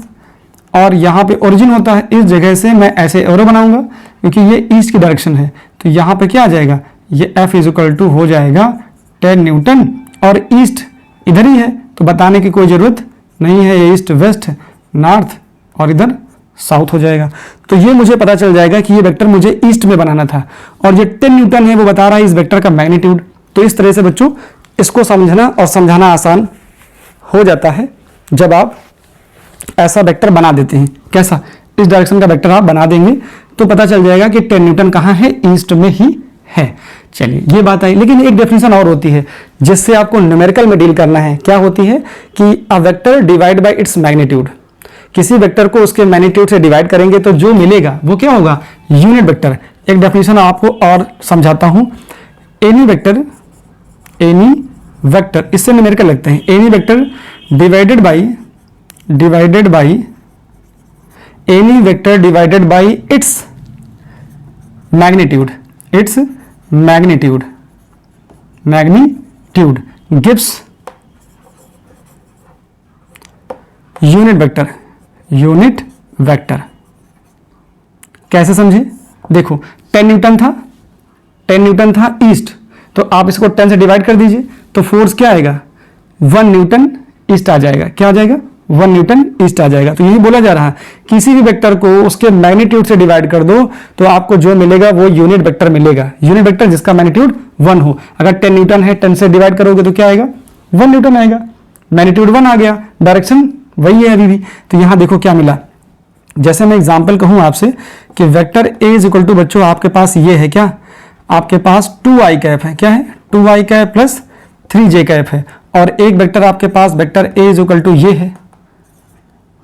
और यहाँ पे ओरिजिन होता है, इस जगह से मैं ऐसे एरो बनाऊंगा क्योंकि ये ईस्ट की डायरेक्शन है। तो यहाँ पे क्या आ जाएगा? ये F इक्वल टू हो जाएगा 10 न्यूटन और ईस्ट इधर ही है तो बताने की कोई जरूरत नहीं है, ये ईस्ट वेस्ट नॉर्थ और इधर साउथ हो जाएगा। तो ये मुझे पता चल जाएगा कि ये वेक्टर मुझे ईस्ट में बनाना था और ये 10 न्यूटन है वो बता रहा है इस वेक्टर का मैग्नीट्यूड। तो इस तरह से बच्चों इसको समझना और समझाना आसान हो जाता है जब आप ऐसा वेक्टर बना देते हैं। कैसा? इस डायरेक्शन का वेक्टर आप बना देंगे तो पता चल जाएगा कि 10 न्यूटन कहाँ है? ईस्ट में ही है। चलिए ये बात आई, लेकिन एक डेफिनेशन और होती है जिससे आपको न्यूमेरिकल में डील करना है। क्या होती है कि a vector divide by its magnitude. किसी वेक्टर को उसके मैग्नीट्यूड से डिवाइड करेंगे तो जो मिलेगा वो क्या होगा, यूनिट वेक्टर। एक डेफिनेशन आपको और समझाता हूं, एनी वेक्टर इससे न्यूमेरिकल लगते हैं, any vector divided by any vector divided by its magnitude gives unit vector. कैसे समझे, देखो 10 न्यूटन था ईस्ट, तो आप इसको 10 से डिवाइड कर दीजिए तो फोर्स क्या आएगा, 1 न्यूटन ईस्ट आ जाएगा। क्या आ जाएगा, 1 न्यूटन ईस्ट आ जाएगा। तो यही बोला जा रहा है, किसी भी वेक्टर को उसके मैग्नीट्यूड से डिवाइड कर दो तो आपको जो मिलेगा वो यूनिट वेक्टर मिलेगा। यूनिट वेक्टर जिसका मैग्नीट्यूड 1 हो। अगर 10 न्यूटन है, 10 से डिवाइड करोगे तो क्या आएगा, 1 न्यूटन आएगा। मैग्नीट्यूड 1 आ गया, डायरेक्शन वही है अभी भी। तो यहां देखो क्या मिला, जैसे मैं एग्जांपल कहूं आपसे कि vector A is equal to, बच्चों आपके पास ये है, क्या आपके पास 2i कैप है, क्या है 2i cap plus 3j cap है, और एक वेक्टर आपके पास vector A is equal to ये है,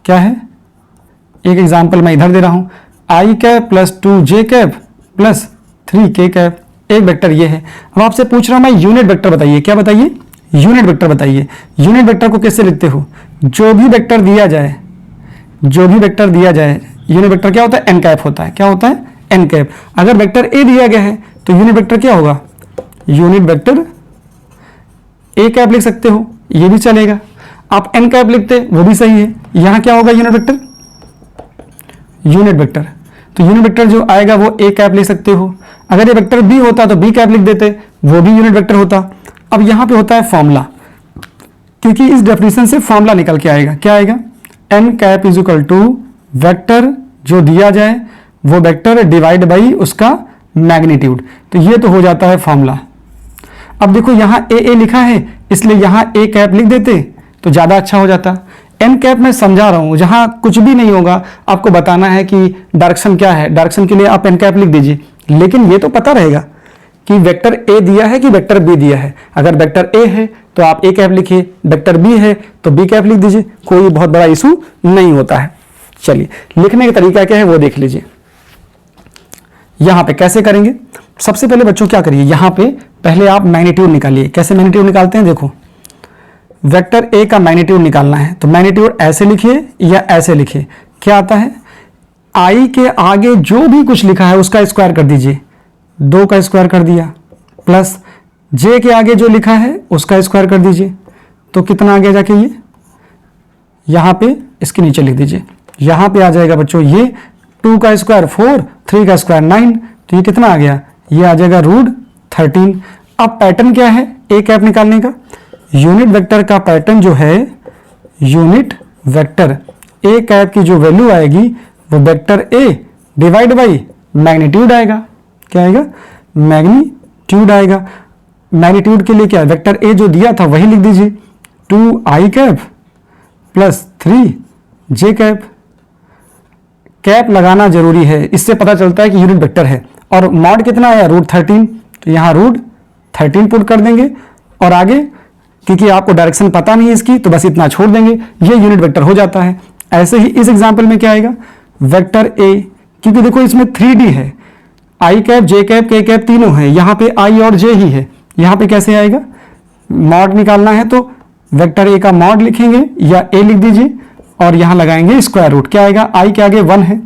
क्या है, एक एग्जांपल मैं इधर दे रहा हूं, i cap plus 2j cap plus 3k cap, एक वेक्टर ये है। अब आपसे पूछ रहा हूं मैं यूनिट वेक्टर बताइए, क्या बताइए, यूनिट वेक्टर बताइए। यूनिट वेक्टर को कैसे लिखते हो, जो भी वेक्टर दिया जाए, यूनिट वेक्टर क्या होता है, एन कैप होता है। क्या होता है, एन कैप। अगर वेक्टर ए दिया गया है तो यूनिट वेक्टर क्या होगा, यूनिट वेक्टर ए कैप लिख सकते हो, ये भी चलेगा। आप एन कैप लिखते वो भी सही है। यहां क्या होगा, यूनिट वेक्टर तो यूनिट वेक्टर जो आएगा वो ए कैप लिख सकते हो। अगर ये वेक्टर बी होता तो बी कैप लिख देते, वो भी यूनिट वेक्टर होता। अब यहां पे होता है फॉर्मूला, क्योंकि इस डेफिनेशन से फॉर्मूला निकल के आएगा। क्या आएगा, N cap is equal to vector जो दिया जाए वो वेक्टर डिवाइड बाई उसका मैग्नीट्यूड। तो ये तो हो जाता है फॉर्मूला। अब देखो यहां ए लिखा है, इसलिए यहां ए कैप लिख देते तो ज्यादा अच्छा हो जाता। एन कैप मैं समझा रहा हूं, जहां कुछ भी नहीं होगा आपको बताना है कि डायरेक्शन क्या है, डायरेक्शन के लिए आप एन कैप लिख दीजिए, लेकिन ये तो पता रहेगा कि वेक्टर ए दिया है कि वेक्टर बी दिया है। अगर वेक्टर ए है तो आप ए कैप लिखिए, वेक्टर बी है तो बी कैप लिख दीजिए, कोई बहुत बड़ा इशू नहीं होता है। चलिए लिखने का तरीका क्या है वो देख लीजिए। यहां पे कैसे करेंगे, सबसे पहले बच्चों क्या करिए, यहां पे पहले आप मैग्नीट्यूड निकालिए। कैसे मैग्नीट्यूड निकालते हैं, देखो वेक्टर ए का मैग्नीट्यूड निकालना है तो मैग्नीट्यूड ऐसे लिखिए या ऐसे लिखिए। क्या आता है, आई के आगे जो भी कुछ लिखा है उसका स्क्वायर कर दीजिए, 2 का स्क्वायर कर दिया, प्लस जे के आगे जो लिखा है उसका स्क्वायर कर दीजिए। तो कितना आ गया जाके, ये यहां पे इसके नीचे लिख दीजिए। यहां पे आ जाएगा बच्चों ये 2 का स्क्वायर 4, 3 का स्क्वायर 9, तो ये कितना आ गया, ये आ जाएगा √13। अब पैटर्न क्या है ए कैप निकालने का, यूनिट वेक्टर का पैटर्न जो है, यूनिट वेक्टर ए कैप की जो वैल्यू आएगी वो vector A divide by magnitude आएगा। क्या आएगा, मैग्नीट्यूड आएगा। मैग्नीट्यूड के लिए क्या, वेक्टर ए जो दिया था वही लिख दीजिए, 2i cap plus 3j cap. Cap लगाना जरूरी है, इससे पता चलता है कि यूनिट वेक्टर है। और मॉड कितना आया, √13, तो यहां √13 पुट कर देंगे। और आगे क्योंकि आपको डायरेक्शन पता नहीं है इसकी तो बस इतना छोड़ देंगे, ये यूनिट वेक्टर हो जाता है। ऐसे ही इस एग्जांपल में क्या आएगा, वेक्टर ए, क्योंकि देखो इसमें 3D है, आई cap J cap K cap तीनों है, यहाँ पे आई और जे ही है। यहाँ पे कैसे आएगा, मॉड निकालना है तो वेक्टर ए का मॉड लिखेंगे या ए लिख दीजिए और यहाँ लगाएंगे स्क्वायर रूट। क्या आएगा, आई के आगे 1 है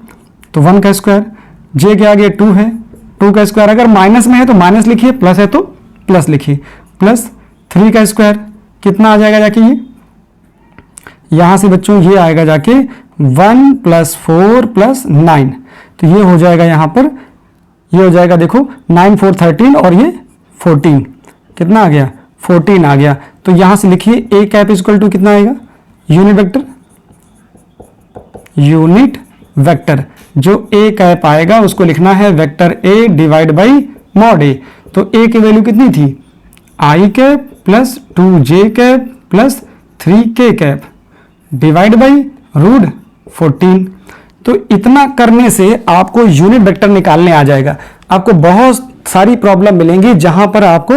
तो 1 का स्क्वायर, जे के आगे 2 है 2 का स्क्वायर, अगर माइनस में है तो माइनस लिखिए, प्लस है तो प्लस लिखिए, प्लस 3 का स्क्वायर कितना आ जाएगा जाके, ये यहां से बच्चों ये आएगा जाके 1 + 4 + 9, तो ये हो जाएगा यहां पर, ये हो जाएगा देखो 9 4 13 और ये 14, कितना आ गया 14 आ गया। तो यहां से लिखिए ए कैप इक्वल टू कितना आएगा, यूनिट वेक्टर जो ए कैप आएगा उसको लिखना है vector A divide by mod A. तो ए की वैल्यू कितनी थी, I cap plus 2j cap plus 3k cap divide by √14। तो इतना करने से आपको यूनिट वेक्टर निकालने आ जाएगा। आपको बहुत सारी प्रॉब्लम मिलेंगी जहां पर आपको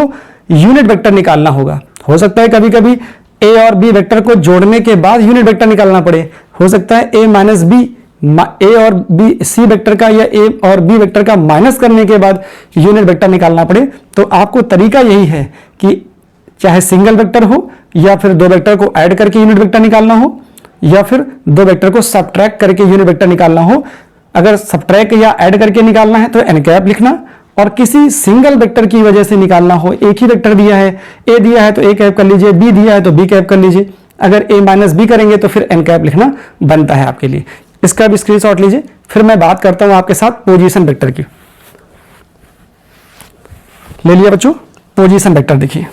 यूनिट वेक्टर निकालना होगा। हो सकता है कभी कभी ए और बी वेक्टर को जोड़ने के बाद यूनिट वेक्टर निकालना पड़े, हो सकता है ए माइनस बी, ए और बी सी वेक्टर का या ए और बी वेक्टर का माइनस करने के बाद यूनिट वेक्टर निकालना पड़े। तो आपको तरीका यही है कि चाहे सिंगल वेक्टर हो या फिर दो वेक्टर को ऐड करके यूनिट वेक्टर निकालना हो या फिर दो वेक्टर को सबट्रैक्ट करके यूनिट वेक्टर निकालना हो। अगर सबट्रैक्ट या ऐड करके निकालना है तो एन कैप लिखना, और किसी सिंगल वेक्टर की वजह से निकालना हो, एक ही वेक्टर दिया है, ए दिया है तो ए कैप कर लीजिए, बी दिया है तो बी कैप कर लीजिए। अगर ए माइनस बी करेंगे तो फिर एन कैप लिखना बनता है आपके लिए। इसका भी स्क्रीनशॉट लीजिए। फिर मैं बात करता हूं आपके साथ पोजीशन वेक्टर की। ले लिया बच्चों, पोजीशन वेक्टर देखिए।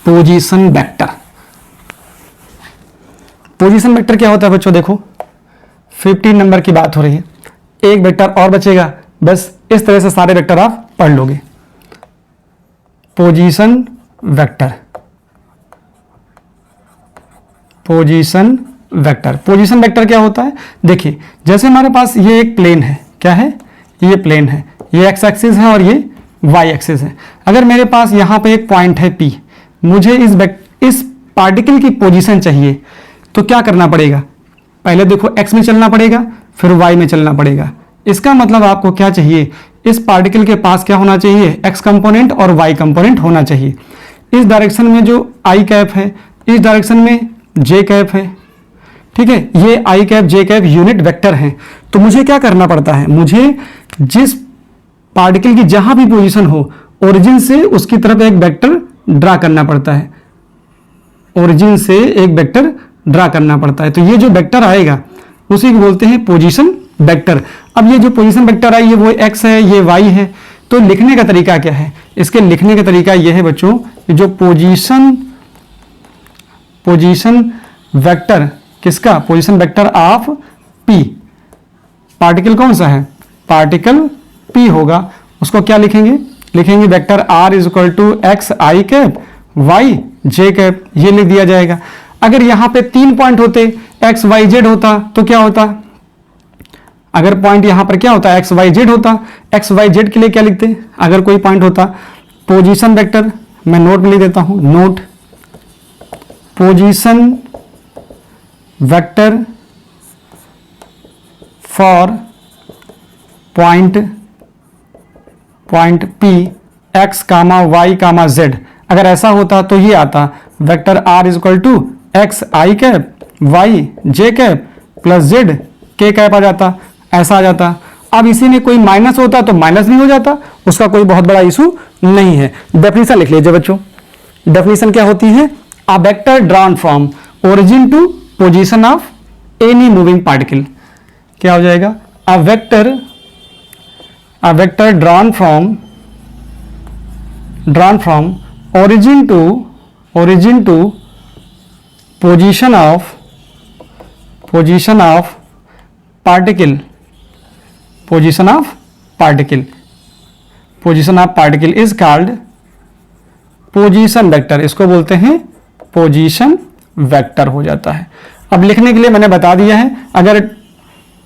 पोजीशन वेक्टर, पोजीशन वेक्टर क्या होता है बच्चों? देखो 15 नंबर की बात हो रही है, एक वेक्टर और बचेगा, बस इस तरह से सारे वेक्टर आप पढ़ लोगे। Position vector, position vector, position vector क्या होता है? देखिए जैसे हमारे पास ये एक प्लेन है, क्या है? ये प्लेन है, ये एक्स एक्सिस है और ये वाई एक्सिस है। अगर मेरे पास यहां पे एक पॉइंट है P, मुझे इस पार्टिकल की पोजीशन चाहिए, तो क्या करना पड़ेगा? पहले देखो x में चलना पड़ेगा, फिर y में चलना पड़ेगा। इसका मतलब आपको क्या चाहिए? इस पार्टिकल के पास क्या होना चाहिए? x कंपोनेंट और y कंपोनेंट होना चाहिए। इस डायरेक्शन में जो i कैप है, इस डायरेक्शन में j कैप है, ठीक है, ये i cap j cap unit vector हैं। तो मुझे क्या करना पड़ता है? मुझे जिस पार्टिकल की जहां भी पोजीशन हो, ओरिजिन से उसकी तरफ एक वेक्टर ड्रा करना पड़ता है, ओरिजिन से एक वेक्टर ड्रा करना पड़ता है। तो ये जो वेक्टर आएगा उसी को बोलते हैं पोजीशन वेक्टर। अब ये जो पोजीशन वेक्टर आई है वो x है, ये y है। तो लिखने का तरीका क्या है? इसके लिखने का तरीका ये है बच्चों, जो पोजीशन वेक्टर किसका? Position vector of P, particle कौन सा है? पार्टिकल P होगा, उसको क्या लिखेंगे? लिखेंगे vector r is equal to X I cap Y J cap, ये लिख दिया जाएगा। अगर यहां पे 3 पॉइंट होते, एक्स वाई जेड होता तो क्या होता? अगर पॉइंट यहां पर क्या होता? एक्स वाई जेड होता। एक्स वाई जेड के लिए क्या लिखते? अगर कोई पॉइंट होता, पोजीशन वेक्टर, मैं नोट में लिख देता हूं, note position vector for point P x comma Y comma Z. अगर ऐसा होता तो ये आता vector r is equal to X I cap Y J cap plus Z K cap आ जाता, ऐसा आ जाता। अब इसी में कोई माइनस होता तो माइनस भी हो जाता, उसका कोई बहुत बड़ा इशू नहीं है। डेफिनेशन लिख लीजिए बच्चों। डेफिनेशन क्या होती है? A vector drawn from origin to position of any moving particle. क्या हो जाएगा? A vector drawn from origin to position of particle is called position vector. इसको बोलते हैं पोजीशन वेक्टर हो जाता है। अब लिखने के लिए मैंने बता दिया है, अगर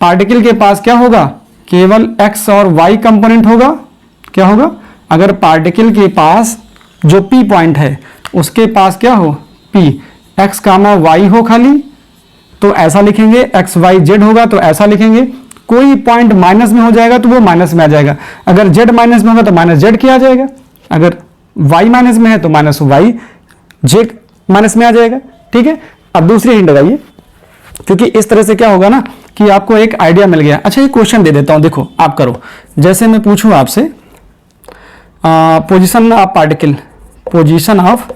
पार्टिकल के पास क्या होगा? केवल x और y कंपोनेंट होगा। क्या होगा? अगर पार्टिकल के पास जो P पॉइंट है उसके पास क्या हो? P x कामा y हो खाली, तो ऐसा लिखेंगे। x y z होगा तो ऐसा लिखेंगे। कोई पॉइंट माइनस में हो जाएगा तो वो माइनस में आ जाएगा। अगर z माइनस में होगा तो माइनस z क्या आ जाएगा? अगर y माइनस में है तो माइनस y j माइनस में आ जाएगा। ठीक है, अब दूसरी हिंट लगाइए, क्योंकि इस तरह से क्या होगा ना कि आपको एक आइडिया मिल गया। अच्छा, ये क्वेश्चन दे देता हूं, देखो आप करो। जैसे मैं पूछूं आपसे position of particle, position of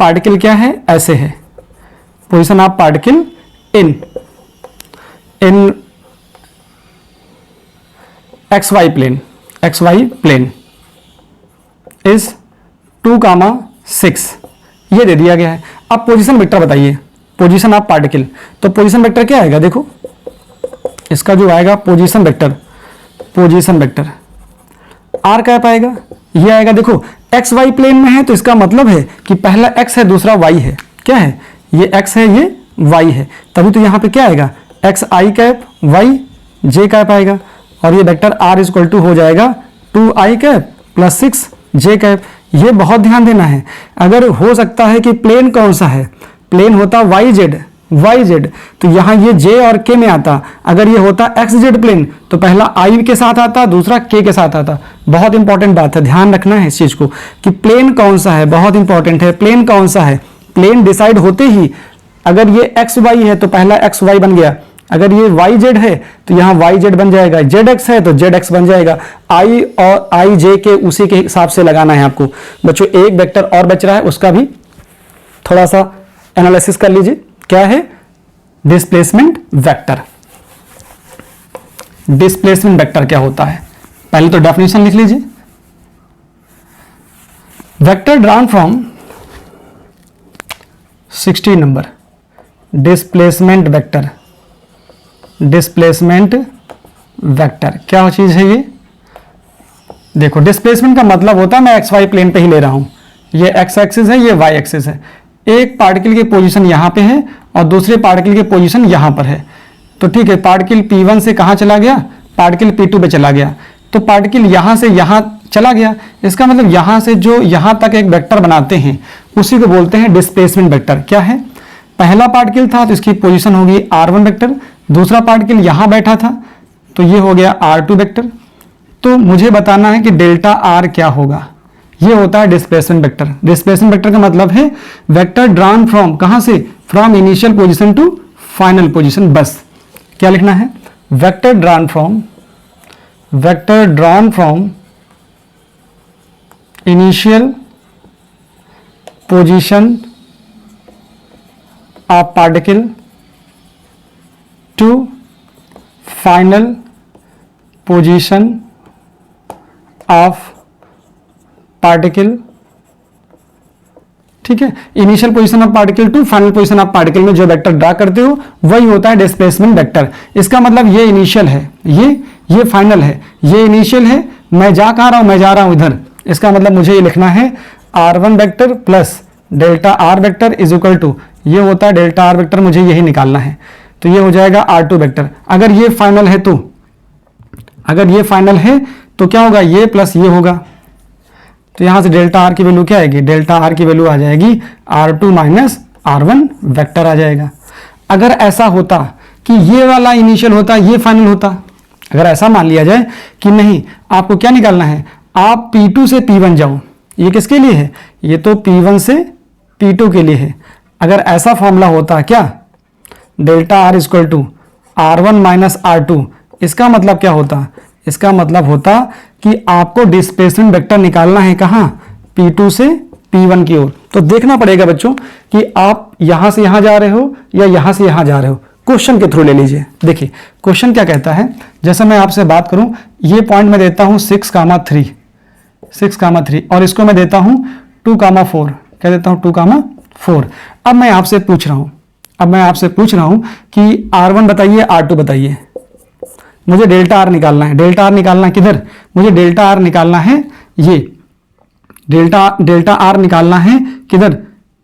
particle क्या है? ऐसे है, position of particle in X Y plane is 2,6, ये दे दिया गया है। अब पोजीशन वेक्टर बताइए, पोजीशन ऑफ पार्टिकल। तो पोजीशन वेक्टर क्या आएगा? देखो इसका जो आएगा पोजीशन वेक्टर आर कैप आएगा, ये आएगा। देखो एक्स वाई प्लेन में है तो इसका मतलब है कि पहला एक्स है दूसरा वाई है। क्या है? ये एक्स है ये वाई है, तभी तो यहां पे क्या आएगा? X I cap Y J cap आएगा, और ये वेक्टर आर इक्वल टू हो जाएगा 2i cap plus 6j cap. ये बहुत ध्यान देना है। अगर हो सकता है कि प्लेन कौन सा है, प्लेन होता वाई जेड, तो यहाँ ये j और k में आता। अगर ये होता एक्स जेड प्लेन तो पहला i के साथ आता, दूसरा k के साथ आता। बहुत इंपॉर्टेंट बात है, ध्यान रखना है इस चीज को कि प्लेन कौन सा है, बहुत इंपॉर्टेंट है। प्लेन कौन सा है, प्लेन डिसाइड होते ही अगर ये एक्स वाई है तो पहला एक्स वाई बन गया, अगर ये वाई जेड है तो यहाँ वाई जेड बन जाएगा, जेड एक्स है तो जेड एक्स बन जाएगा। आई और आई जे के उसी के हिसाब से लगाना है आपको। बच्चों एक वेक्टर और बच रहा है, उसका भी थोड़ा सा एनालिसिस कर लीजिए। क्या है? Displacement vector. डिस्प्लेसमेंट वेक्टर क्या होता है, पहले तो डेफिनेशन लिख लीजिए। Vector drawn from 16 number, displacement vector. Displacement vector क्या चीज है ये? देखो डिस्प्लेसमेंट का मतलब होता है मैं एक्स वाई प्लेन पे ही ले रहा हूं, ये एक्स एक्सिस है, ये वाई एक्सिस है। एक पार्टिकल की पोजीशन यहां पे है और दूसरे पार्टिकल की पोजीशन यहां पर है, तो ठीक है, पार्टिकल P1 से कहां चला गया, पार्टिकल P2 पे चला गया, तो पार्टिकल यहां से यहां चला गया। इसका मतलब यहां से जो यहां तक एक वेक्टर बनाते हैं उसी को बोलते हैं डिस्प्लेसमेंट वेक्टर। क्या है? पहला पार्टिकल था तो इसकी पोजीशन होगी r1 वेक्टर, दूसरा पार्टिकल यहां बैठा था तो ये हो गया r2 वेक्टर। तो मुझे बताना है कि डेल्टा r क्या होगा। ये होता है डिस्प्लेसमेंट वेक्टर। डिस्प्लेसमेंट वेक्टर का मतलब है वेक्टर ड्रॉन फ्रॉम, कहां से? From initial position to final position. बस क्या लिखना है? Vector drawn from initial position of particle to final position of particle. ठीक है, initial position of particle to final position of particle में जो वेक्टर ड्रा करते हो वही होता है डिस्प्लेसमेंट वेक्टर। इसका मतलब ये इनिशियल है, ये फाइनल है, ये इनिशियल है, मैं जा कहां रहा हूं, मैं जा रहा हूं इधर। इसका मतलब मुझे ये लिखना है r1 vector plus delta r vector is equal to, ये होता है डेल्टा r वेक्टर, मुझे यही निकालना है, तो ये हो जाएगा r2 वेक्टर। अगर ये फाइनल है तो क्या होगा, ये प्लस ये होगा, तो यहां से डेल्टा r की वैल्यू क्या आएगी, डेल्टा r की वैल्यू आ जाएगी r2 माइनस r1 वेक्टर आ जाएगा। अगर ऐसा होता कि ये वाला इनिशियल होता, ये फाइनल होता, अगर ऐसा मान लिया जाए कि नहीं, आपको क्या निकालना है, आप P2 से P1 जाओ, ये किसके लिए है, ये तो P1 से P2 के लिए है। अगर ऐसा फॉर्मूला होता क्या, delta r equal to r1 minus r2, इसका मतलब क्या होता, इसका मतलब होता कि आपको डिस्प्लेसमेंट वेक्टर निकालना है कहां, P2 से P1 की ओर। तो देखना पड़ेगा बच्चों कि आप यहां से यहां जा रहे हो या यहां से यहां जा रहे हो। क्वेश्चन के थ्रू ले लीजिए। देखिए क्वेश्चन क्या कहता है, जैसे मैं आपसे बात करूं, ये पॉइंट मैं देता हूं 6,3 और इसको मैं देता हूं 2,4, क्या देता हूं 2,4। अब मैं आपसे पूछ रहा हूं कि r1 बताइए, r2 बताइए, मुझे डेल्टा r निकालना है। डेल्टा r निकालना किधर, मुझे डेल्टा r निकालना है, ये डेल्टा r निकालना है किधर,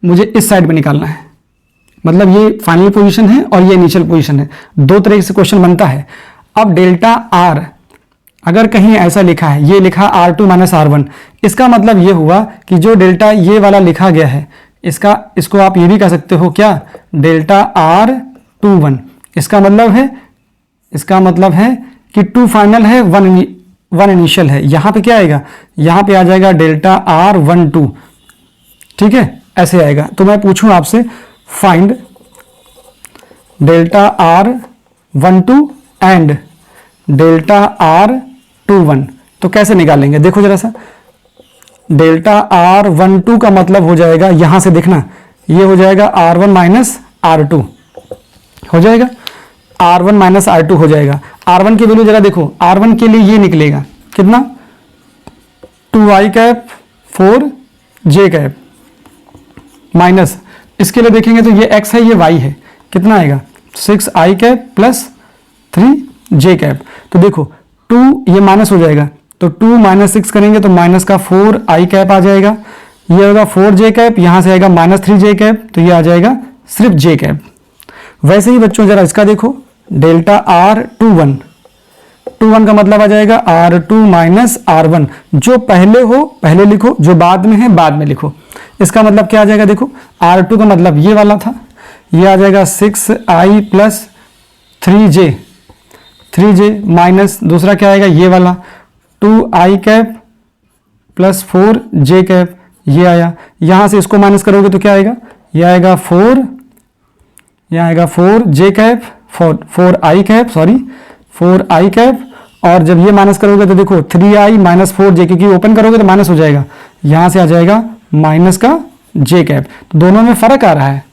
मुझे इस साइड में निकालना है। मतलब ये फाइनल पोजीशन है और ये इनिशियल पोजीशन है, दो तरह से क्वेश्चन बनता है। अब डेल्टा r अगर कहीं ऐसा लिखा है, ये लिखा r2 माइनस r1, इसका मतलब ये हुआ कि जो डेल्टा ये वाला लिखा गया है, इसको आप ये भी कह सकते हो क्या, डेल्टा r21। इसका मतलब है कि 2 फाइनल है, 1 इनिशियल है। यहां पे क्या आएगा, यहां पे आ जाएगा डेल्टा r12। ठीक है, ऐसे आएगा। तो मैं पूछूं आपसे, find delta r12 and delta r21, तो कैसे निकालेंगे, देखो जरा सा। डेल्टा r12 का मतलब हो जाएगा, यहां से देखना, ये हो जाएगा r1 माइनस r2 हो जाएगा, r1 माइनस r2 हो जाएगा। r1 की वैल्यू जरा देखो, r1 के लिए ये निकलेगा कितना, 2i cap 4j cap minus, इसके लिए देखेंगे तो ये x है, ये y है, कितना आएगा 6i cap plus 3j cap. तो देखो 2 ये माइनस हो जाएगा, तो 2 माइनस 6 करेंगे तो माइनस का 4i कैप आ जाएगा, ये होगा 4j कैप, यहां से आएगा माइनस 3j कैप, तो ये आ जाएगा सिर्फ j कैप। वैसे ही बच्चों जरा इसका देखो, डेल्टा R21, 21 का मतलब आ जाएगा R2 माइनस R1। जो पहले हो पहले लिखो, जो बाद में है बाद में लिखो। इसका मतलब क्या आ जाएगा, देखो R2 का मतलब ये वाला था, ये आ जाएगा 6i प्लस 3j माइनस दूसरा क्या आएगा ये वाला 2i cap plus 4j cap, ये आया। यहां से इसको माइनस करोगे तो क्या आएगा, ये आएगा 4, यह आएगा 4j cap 4i cap, sorry 4i cap. और जब ये माइनस करोगे तो देखो 3i माइनस 4j, क्योंकि ओपन करोगे तो माइनस हो जाएगा, यहां से आ जाएगा माइनस का j कैप। तो दोनों में फर्क आ रहा है,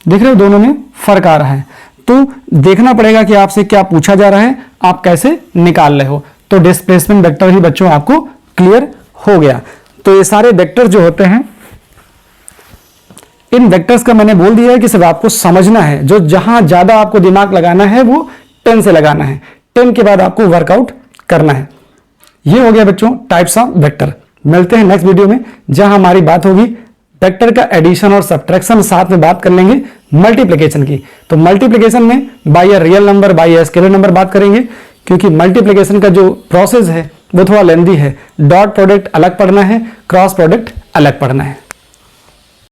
देख रहे हो, दोनों में फर्क आ रहा है। तो देखना पड़ेगा कि आपसे क्या पूछा जा रहा है, आप कैसे निकाल रहे हो। तो डिस्प्लेसमेंट वेक्टर ही बच्चों आपको क्लियर हो गया। तो ये सारे वेक्टर जो होते हैं, इन वेक्टर्स का मैंने बोल दिया है कि सिर्फ आपको समझना है, जो जहां ज्यादा आपको दिमाग लगाना है वो 10 से लगाना है, 10 के बाद आपको वर्कआउट करना है। ये हो गया बच्चों टाइप्स ऑफ वेक्टर। मिलते हैं नेक्स्ट वीडियो में, जहां हमारी बात होगी वेक्टर का एडिशन और सब्ट्रैक्शन, साथ में बात कर लेंगे मल्टीप्लिकेशन की। तो मल्टीप्लिकेशन में by a real number by a scalar number बात करेंगे, क्योंकि मल्टीप्लिकेशन का जो प्रोसेस है वो थोड़ा लेंदी है। डॉट प्रोडक्ट अलग पढ़ना है, क्रॉस प्रोडक्ट अलग पढ़ना है।